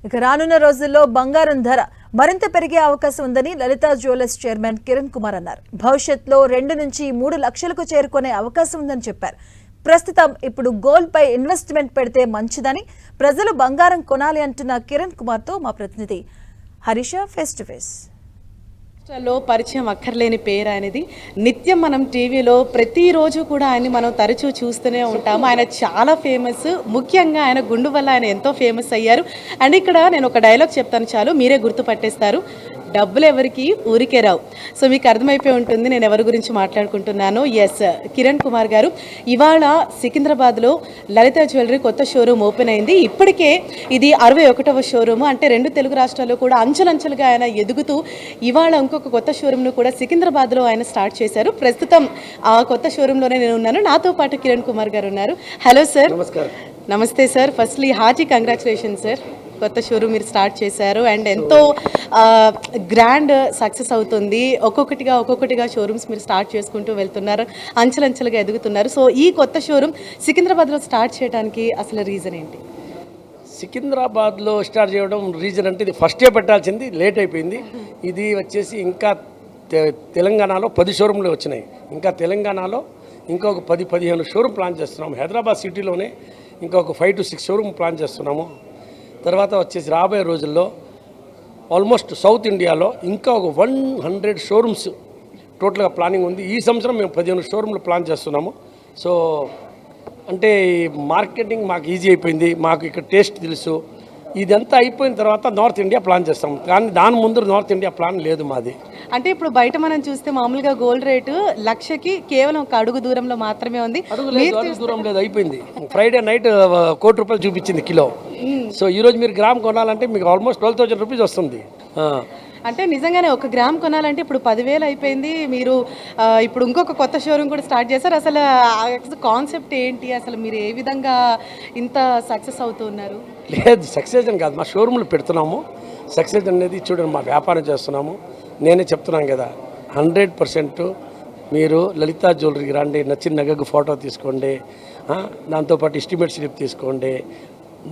ఇక రానున్న రోజుల్లో బంగారం ధర మరింత పెరిగే అవకాశం ఉందని లలితా జ్యువెలర్స్ చైర్మన్ కిరణ్ కుమార్ అన్నారు. భవిష్యత్తులో 2 నుంచి 3 లక్షలకు చేరుకునే అవకాశం ఉందని చెప్పారు. ప్రస్తుతం ఇప్పుడు గోల్డ్ పై ఇన్వెస్ట్మెంట్ పెడితే మంచిదని, ప్రజలు బంగారం కొనాలి అంటున్న కిరణ్ కుమార్తో మా ప్రతినిధి హరీష ఫేస్ టు ఫేస్. లో పరిచయం అక్కర్లేని పేరు ఆయనది. నిత్యం మనం టీవీలో ప్రతిరోజు కూడా ఆయన్ని మనం తరచూ చూస్తూనే ఉంటాము. ఆయన చాలా ఫేమస్. ముఖ్యంగా ఆయన గుండు వల్ల ఆయన ఎంతో ఫేమస్ అయ్యారు. అండ్ ఇక్కడ నేను ఒక డైలాగ్ చెప్తాను, చాలు మీరే గుర్తుపట్టేస్తారు. డబ్బులు ఎవరికి ఊరికే రావు. సో మీకు అర్థమైపోయి ఉంటుంది నేను ఎవరి గురించి మాట్లాడుకుంటున్నాను. ఎస్, కిరణ్ కుమార్ గారు. ఇవాళ సికింద్రాబాద్లో లలిత జ్యువెలరీ కొత్త షోరూమ్ ఓపెన్ అయింది. ఇప్పటికే ఇది 61వ షోరూమ్. అంటే 2 తెలుగు రాష్ట్రాల్లో కూడా అంచెలంచెలుగా ఆయన ఎదుగుతూ ఇవాళ ఇంకొక కొత్త షోరూమ్ను కూడా సికింద్రాబాద్లో ఆయన స్టార్ట్ చేశారు. ప్రస్తుతం ఆ కొత్త షోరూంలోనే నేను ఉన్నాను. నాతో పాటు కిరణ్ కుమార్ గారు ఉన్నారు. Hello sir. నమస్తే sir. Firstly hearty congratulation sir. కొత్త షోరూమ్ మీరు స్టార్ట్ చేశారు అండ్ ఎంతో గ్రాండ్ సక్సెస్ అవుతుంది. ఒక్కొక్కటిగా షోరూమ్స్ మీరు స్టార్ట్ చేసుకుంటూ వెళ్తున్నారు, అంచెలంచెలుగా ఎదుగుతున్నారు. సో ఈ కొత్త షోరూమ్ సికింద్రాబాద్లో స్టార్ట్ చేయడానికి అసలు రీజన్ ఏంటి? సికింద్రాబాద్లో స్టార్ట్ చేయడం రీజన్ అంటే ఇది ఫస్టే పెట్టాల్సింది, లేట్ అయిపోయింది. ఇది వచ్చేసి ఇంకా తెలంగాణలో 10 షోరూమ్లు వచ్చినాయి. ఇంకా తెలంగాణలో ఇంకొక 10-15 షోరూమ్ ప్లాన్ చేస్తున్నాము. హైదరాబాద్ సిటీలోనే ఇంకొక 5 to 6 షోరూమ్ ప్లాన్ చేస్తున్నాము. తర్వాత వచ్చేసి రాబోయే రోజుల్లో ఆల్మోస్ట్ సౌత్ ఇండియాలో ఇంకా ఒక 100 షోరూమ్స్ టోటల్గా ప్లానింగ్ ఉంది. ఈ సంవత్సరం మేము 15 షోరూమ్లు ప్లాన్ చేస్తున్నాము. సో అంటే మార్కెటింగ్ మాకు ఈజీ అయిపోయింది, మాకు ఇక్కడ టేస్ట్ తెలుసు. ఇదంతా అయిపోయిన తర్వాత నార్త్ ఇండియా ప్లాన్ చేస్తాం, కానీ దాని ముందు నార్త్ ఇండియా ప్లాన్ లేదు మాది. అంటే ఇప్పుడు బయట మనం చూస్తే మామూలుగా గోల్డ్ రేటు లక్షకి కేవలం ఒక అడుగు దూరంలో మాత్రమే ఉంది. అడుగు దూరం లేదు, అయిపోయింది. ఫ్రైడే నైట్ 1 కోటి రూపాయలు చూపించింది కిలో. సో ఈరోజు మీరు గ్రామ్ కొనాలంటే మీకు ఆల్మోస్ట్ 12,000 రూపీస్ వస్తుంది. అంటే నిజంగానే 1 గ్రామ్ కొనాలంటే ఇప్పుడు 10,000 అయిపోయింది. మీరు ఇప్పుడు ఇంకొక కొత్త షోరూమ్ కూడా స్టార్ట్ చేశారు. అసలు కాన్సెప్ట్ ఏంటి? అసలు మీరు ఏ విధంగా ఇంత సక్సెస్ అవుతున్నారు? లేదు, సక్సెస్ అని కాదు, మా షోరూమ్లు పెడుతున్నాము. సక్సెస్ అనేది చూడండి, మా వ్యాపారం చేస్తున్నాము. నేనే చెప్తున్నాను కదా, 100% మీరు లలితా జ్యువెలరీకి రండి, నచ్చిన నగకు ఫోటో తీసుకోండి, దాంతోపాటు ఎస్టిమేట్ స్లిప్ తీసుకోండి,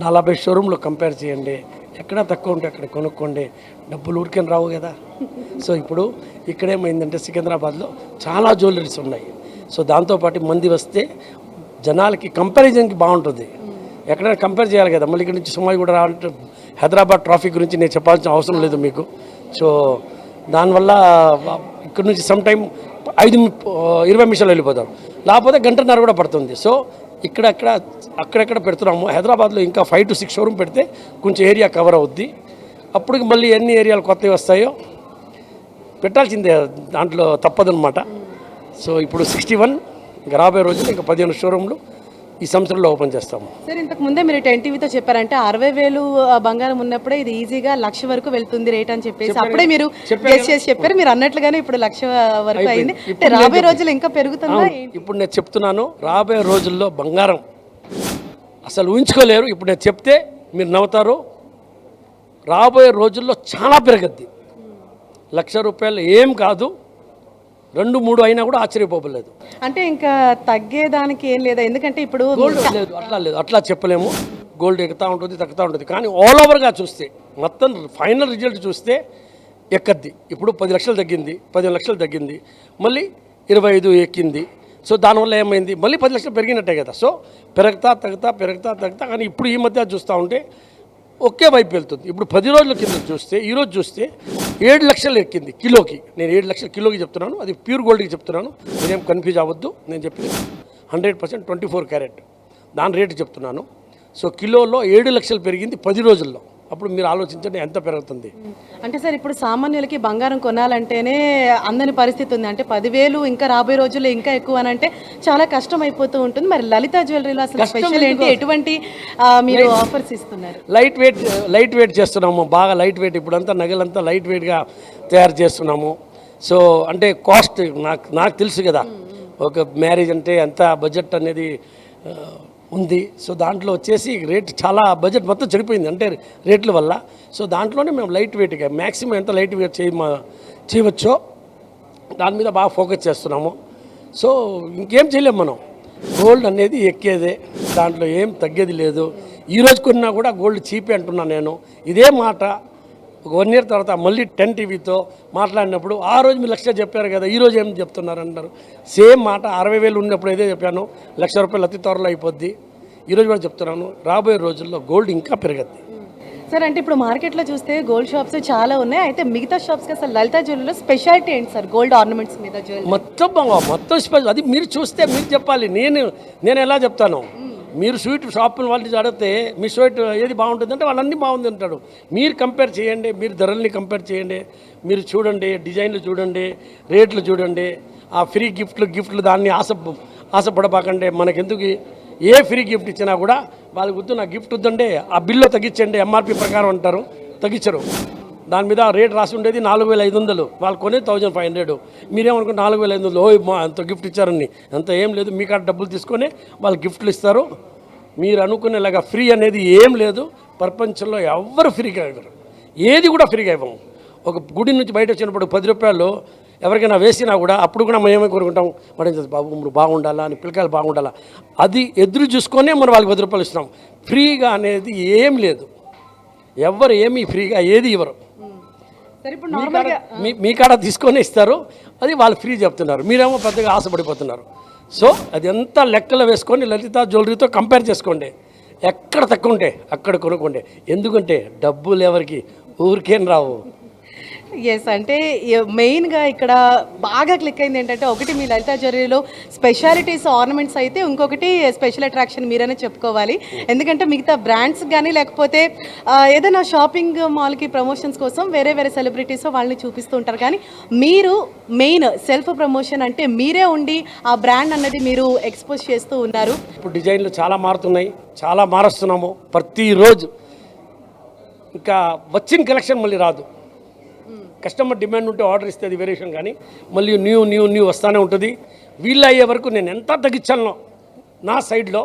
40 షోరూంలో కంపేర్ చేయండి, ఎక్కడ తక్కువ ఉంటే అక్కడ కొనుక్కోండి. డబ్బులు ఊరికేం రావు కదా. సో ఇప్పుడు ఇక్కడేమైందంటే సికింద్రాబాద్లో చాలా జ్యువెలరీస్ ఉన్నాయి. సో దాంతోపాటు మంది వస్తే జనాలకి కంపారిజన్కి బాగుంటుంది. ఎక్కడైనా కంపేర్ చేయాలి కదా. మళ్ళీ ఇక్కడ నుంచి సుమాయి కూడా రావాలంటే హైదరాబాద్ ట్రాఫిక్ గురించి నేను చెప్పాల్సిన అవసరం లేదు మీకు. సో దానివల్ల ఇక్కడ నుంచి సమ్ టైం 20 నిమిషాలు వెళ్ళిపోతాం, లేకపోతే 1.5 గంట కూడా పడుతుంది. సో అక్కడెక్కడ పెడుతున్నాము. హైదరాబాద్లో ఇంకా 5 to 6 షోరూమ్ పెడితే కొంచెం ఏరియా కవర్ అవుద్ది. అప్పటికి మళ్ళీ ఎన్ని ఏరియాలు కొత్తవి వస్తాయో పెట్టాల్సిందే, దాంట్లో తప్పదనమాట. సో ఇప్పుడు 61, ఇంకా రాబోయే రోజులు ఇంకా 15 షోరూమ్లు ఈ సంవత్సరంలో ఓపెన్ చేస్తాము. సార్, ఇంతకు ముందే మీరు 10 టీవీతో చెప్పారంటే 60,000 బంగారం ఉన్నప్పుడే ఇది ఈజీగా 1,00,000 వరకు వెళ్తుంది రేట్ అని చెప్పేసి అప్పుడే మీరు గెస్ చేసి చెప్పారు. మీరు అన్నట్లుగానే ఇప్పుడు 1,00,000 వరకు అయింది. రాబోయే రోజులు ఇంకా పెరుగుతుందా? ఇప్పుడు నేను చెప్తున్నాను, రాబోయే రోజుల్లో బంగారం అసలు ఊహించుకోలేరు. ఇప్పుడు నేను చెప్తే మీరు నవ్వుతారు. రాబోయే రోజుల్లో చాలా పెరగద్ది. 1,00,000 రూపాయలు ఏం కాదు, 2-3 అయినా కూడా ఆశ్చర్యపోలేదు. అంటే ఇంకా తగ్గేదానికి ఏం లేదా? ఎందుకంటే ఇప్పుడు గోల్డ్ లేదు, అట్లా చెప్పలేము. గోల్డ్ ఎక్కుతా ఉంటుంది, తగ్గుతూ ఉంటుంది. కానీ ఆల్ ఓవర్గా చూస్తే, మొత్తం ఫైనల్ రిజల్ట్ చూస్తే ఎక్కద్ది. ఇప్పుడు 10 లక్షలు తగ్గింది, 15 లక్షలు తగ్గింది, మళ్ళీ 25 ఎక్కింది. సో దానివల్ల ఏమైంది, మళ్ళీ 10 లక్షలు పెరిగినట్టే కదా. సో పెరుగుతా. కానీ ఇప్పుడు ఈ మధ్య చూస్తూ ఉంటే ఒకే వైపు వెళ్తుంది. ఇప్పుడు 10 రోజుల కింద చూస్తే, ఈరోజు చూస్తే 7 లక్షలు ఎక్కింది కిలోకి. నేను 7 లక్షల కిలోకి చెప్తున్నాను, అది ప్యూర్ గోల్డ్కి చెప్తున్నాను. మీరేం కన్ఫ్యూజ్ అవ్వద్దు. నేను చెప్పింది 100% 24 క్యారెట్ దాని రేటు చెప్తున్నాను. సో కిలోలో 7 లక్షలు పెరిగింది 10 రోజుల్లో. అప్పుడు మీరు ఆలోచించండి ఎంత పెరుగుతుంది. అంటే సార్, ఇప్పుడు సామాన్యులకి బంగారం కొనాలంటేనే అందని పరిస్థితి ఉంది. అంటే 10,000 ఇంకా రాబోయే రోజుల్లో ఇంకా ఎక్కువ అని అంటే చాలా కష్టం అయిపోతూ ఉంటుంది. మరి లలితా జ్యువెలరీలో అసలు స్పెషల్ ఏంటి? ఎటువంటి మీరు ఆఫర్స్ ఇస్తున్నారు? లైట్ వెయిట్ చేస్తున్నాము, బాగా లైట్ వెయిట్. ఇప్పుడంతా నగలంతా లైట్ వెయిట్గా తయారు చేస్తున్నాము. సో అంటే కాస్ట్ నాకు తెలుసు కదా, ఒక మ్యారేజ్ అంటే ఎంత బడ్జెట్ అనేది ఉంది. సో దాంట్లో వచ్చేసి రేట్ చాలా బడ్జెట్ మొత్తం చెడిపోయింది అంటే రేట్ల వల్ల. సో దాంట్లోనే మేము లైట్ వెయిట్గా మ్యాక్సిమం ఎంత లైట్ వెయిట్ చేయవచ్చో దాని మీద బాగా ఫోకస్ చేస్తున్నాము. సో ఇంకేం చేయలేము మనం. గోల్డ్ అనేది ఎక్కేదే, దాంట్లో ఏం తగ్గేది లేదు. ఈరోజు కొన్నా కూడా గోల్డ్ చీపే అంటున్నాను నేను. ఇదే మాట ఒక 1 year తర్వాత మళ్ళీ 10 టీవీతో మాట్లాడినప్పుడు ఆ రోజు మీరు 1,00,000 చెప్పారు కదా, ఈరోజు ఏం చెప్తున్నారు అంటారు. సేమ్ మాట 60,000 ఉన్నప్పుడు ఏదో చెప్పాను, ₹1,00,000 అతి త్వరలో అయిపోద్ది. ఈరోజు కూడా చెప్తున్నాను, రాబోయే రోజుల్లో గోల్డ్ ఇంకా పెరగద్ది. సార్ అంటే ఇప్పుడు మార్కెట్లో చూస్తే గోల్డ్ షాప్స్ చాలా ఉన్నాయి, అయితే మిగతా షాప్స్కి అసలు లలితా జ్యువెలరీలో స్పెషాలిటీ ఏంటి సార్ గోల్డ్ ఆర్నమెంట్స్ మీద జ్యువెలరీ? మొత్తం స్పెషల్ అది మీరు చూస్తే మీరు చెప్పాలి, నేను ఎలా చెప్తాను. మీరు స్వీట్ షాపుల వాళ్ళు అడిగితే మీ స్వీట్ ఏది బాగుంటుందంటే వాళ్ళన్నీ బాగుంది అంటాడు. మీరు కంపేర్ చేయండి, మీరు ధరల్ని కంపేర్ చేయండి, మీరు చూడండి, డిజైన్లు చూడండి, రేట్లు చూడండి, ఆ ఫ్రీ గిఫ్ట్లు దాన్ని ఆశపడబాకండి. మనకెందుకు ఏ ఫ్రీ గిఫ్ట్ ఇచ్చినా కూడా వాళ్ళకి వద్దు, నా గిఫ్ట్ వద్దంటే ఆ బిల్లు తగ్గించండి, ఎంఆర్పి ప్రకారం అంటారు, తగ్గించరు. దాని మీద రేట్ రాసి ఉండేది 4,500, వాళ్ళు కొనేది 1,500. మీరేమనుకుంటే 4,500 ఓ అంత గిఫ్ట్ ఇచ్చారని, అంత ఏం లేదు. మీ కాడ డబ్బులు తీసుకొని వాళ్ళు గిఫ్ట్లు ఇస్తారు. మీరు అనుకునేలాగా ఫ్రీ అనేది ఏం లేదు. ప్రపంచంలో ఎవ్వరు ఫ్రీగా ఇవ్వరు, ఏది కూడా ఫ్రీగా ఇవ్వము. ఒక గుడి నుంచి బయట వచ్చినప్పుడు 10 రూపాయలు ఎవరికైనా వేసినా కూడా అప్పుడు కూడా మనం ఏమై కోరుకుంటాం, మనం బాబు బాగుండాలా అని, పిల్లకాయలు బాగుండాలా, అది ఎదురు చూసుకొనే మనం వాళ్ళకి 10 రూపాయలు ఇస్తున్నాం. ఫ్రీగా అనేది ఏం లేదు, ఎవ్వరు ఏమీ ఫ్రీగా ఏది ఇవ్వరు. మీ కాడ తీసుకొని ఇస్తారు, అది వాళ్ళు ఫ్రీ చెప్తున్నారు, మీరేమో పెద్దగా ఆశపడిపోతున్నారు. సో అది ఎంత లెక్కలు వేసుకొని లలితా జ్యువెలరీతో కంపేర్ చేసుకోండి. ఎక్కడ తక్కువ ఉంటే అక్కడ కొనుక్కోండి. ఎందుకంటే డబ్బులు ఎవరికి ఊరికేం రావు. ఎస్, అంటే మెయిన్గా ఇక్కడ బాగా క్లిక్ అయింది ఏంటంటే, ఒకటి మీ లలితా జ్యువెలరీలో స్పెషాలిటీస్ ఆర్నమెంట్స్ అయితే, ఇంకొకటి స్పెషల్ అట్రాక్షన్ మీరైనా చెప్పుకోవాలి. ఎందుకంటే మిగతా బ్రాండ్స్ కానీ లేకపోతే ఏదైనా షాపింగ్ మాల్కి ప్రమోషన్స్ కోసం వేరే సెలబ్రిటీస్ వాళ్ళని చూపిస్తూ ఉంటారు, కానీ మీరు మెయిన్ సెల్ఫ్ ప్రమోషన్ అంటే మీరే ఉండి ఆ బ్రాండ్ అన్నది మీరు ఎక్స్పోజ్ చేస్తూ ఉన్నారు. ఇప్పుడు డిజైన్లు చాలా మారుతున్నాయి, చాలా మారుస్తున్నాము ప్రతిరోజు. ఇంకా వచ్చిన కలెక్షన్ మళ్ళీ రాదు. కస్టమర్ డిమాండ్ ఉంటే ఆర్డర్ ఇస్తే అది వేరియేషన్, కానీ మళ్ళీ న్యూ వస్తూనే ఉంటుంది. వీళ్ళు అయ్యే వరకు నేను ఎంత తగ్గించాలనో నా సైడ్లో,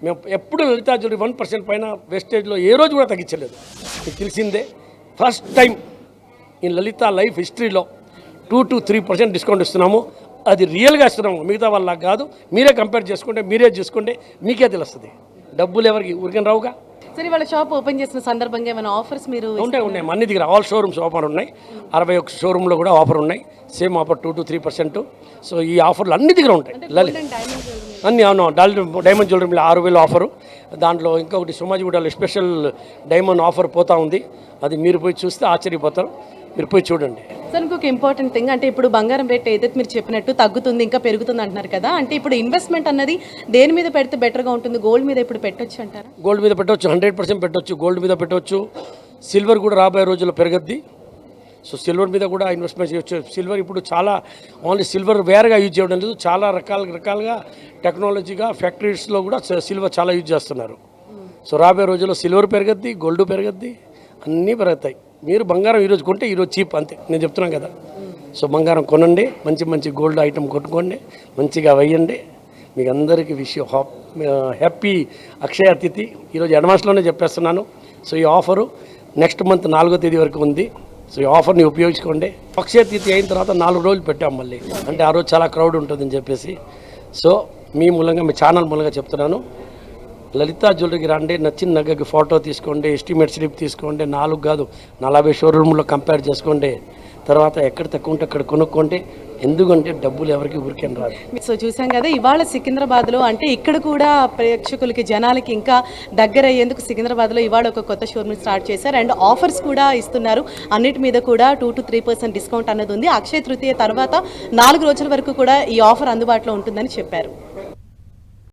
మేము ఎప్పుడు లలితా జ్యువెలరీ 1% పైన వేస్టేజ్లో ఏ రోజు కూడా తగ్గించలేదు. మీకు తెలిసిందే, ఫస్ట్ టైం ఈ లలితా లైఫ్ హిస్టరీలో 2 to 3% డిస్కౌంట్ ఇస్తున్నాము. అది రియల్గా ఇస్తున్నాము, మిగతా వాళ్ళ కాదు. మీరే కంపేర్ చేసుకుంటే, మీరే చూసుకుంటే మీకే తెలుస్తుంది. డబ్బులు ఎవరికి ఊరికని రావుగా. సరే, వాళ్ళ షాప్ ఓపెన్ చేసిన సందర్భంగా ఏమైనా ఆఫర్స్ మీరు? ఉంటాయి. అన్ని దగ్గర ఆల్ షోరూమ్స్ ఆఫర్ ఉన్నాయి. 61 షోరూంలో కూడా ఆఫర్ ఉన్నాయి. Same offer 2 to 3%. సో ఈ ఆఫర్లు అన్ని దగ్గర ఉంటాయి. అన్ని అవును, డైమండ్ జ్యువెలరీ 6,000 ఆఫరు. దాంట్లో ఇంకొకటి సోమాజిగూడలో స్పెషల్ డైమండ్ ఆఫర్ పోతా ఉంది. అది మీరు పోయి చూస్తే ఆశ్చర్యపోతారు, మీరు పోయి చూడండి. సార్ ఇంకొక ఇంపార్టెంట్ థింగ్, అంటే ఇప్పుడు బంగారం రేట్ ఏదైతే మీరు చెప్పినట్టు తగ్గుతుంది, ఇంకా పెరుగుతుంది అంటున్నారు కదా, అంటే ఇప్పుడు ఇన్వెస్ట్మెంట్ అన్నది దేని మీద పెడితే బెటర్గా ఉంటుంది? గోల్డ్ మీద ఇప్పుడు పెట్టొచ్చు అంటారా? గోల్డ్ మీద పెట్టవచ్చు, 100% పెట్టవచ్చు. గోల్డ్ మీద పెట్టవచ్చు. సిల్వర్ కూడా రాబోయే రోజుల్లో పెరగద్ది. సో సిల్వర్ మీద కూడా ఇన్వెస్ట్మెంట్ చేయవచ్చు. సిల్వర్ ఇప్పుడు చాలా ఓన్లీ సిల్వర్ వేరేగా యూజ్ చేయడం లేదు, చాలా రకాలుగా టెక్నాలజీగా ఫ్యాక్టరీస్లో కూడా సిల్వర్ చాలా యూజ్ చేస్తున్నారు. సో రాబోయే రోజుల్లో సిల్వర్ పెరగద్ది, గోల్డ్ పెరగద్ది, అన్నీ పెరుగుతాయి. మీరు బంగారం ఈరోజు కొంటే ఈరోజు చీప్, అంతే నేను చెప్తున్నాను కదా. సో బంగారం కొనండి, మంచి గోల్డ్ ఐటమ్ కొట్టుకోండి, మంచిగా వేయండి. మీకు అందరికీ హ్యాపీ అక్షయ తిథి. ఈరోజు అడ్వాన్స్లోనే చెప్పేస్తున్నాను. సో ఈ ఆఫరు నెక్స్ట్ మంత్ 4వ తేదీ వరకు ఉంది. సో ఈ ఆఫర్ని ఉపయోగించుకోండి. అక్షయ తిథి అయిన తర్వాత 4 రోజులు పెట్టాం మళ్ళీ, అంటే ఆ రోజు చాలా క్రౌడ్ ఉంటుందని చెప్పేసి. సో మీ మూలంగా, మీ ఛానల్ మూలంగా చెప్తున్నాను, లలితా జ్యువెలరీకి రండి, నచ్చిన నగకి ఫోటో తీసుకోండి, ఎస్టిమేట్ స్లిప్ తీసుకోండి. 4 కాదు 40 షోరూంలో కంపేర్ చేసుకోండి. తర్వాత ఎక్కడ తక్కువ ఉంటే అక్కడ కొనుక్కోండి. ఎందుకంటే డబ్బులు ఎవరికి ఊరికేం రాదు. సో చూసాం కదా, ఇవాళ సికింద్రాబాద్లో, అంటే ఇక్కడ కూడా ప్రేక్షకులకి జనాలకి ఇంకా దగ్గర అయ్యేందుకు సికింద్రాబాద్లో ఇవాళ ఒక కొత్త షోరూమ్ స్టార్ట్ చేశారు. అండ్ ఆఫర్స్ కూడా ఇస్తున్నారు. అన్నిటి మీద కూడా 2 to 3% డిస్కౌంట్ అన్నది ఉంది. అక్షయ తృతీయ తర్వాత 4 రోజుల వరకు కూడా ఈ ఆఫర్ అందుబాటులో ఉంటుందని చెప్పారు.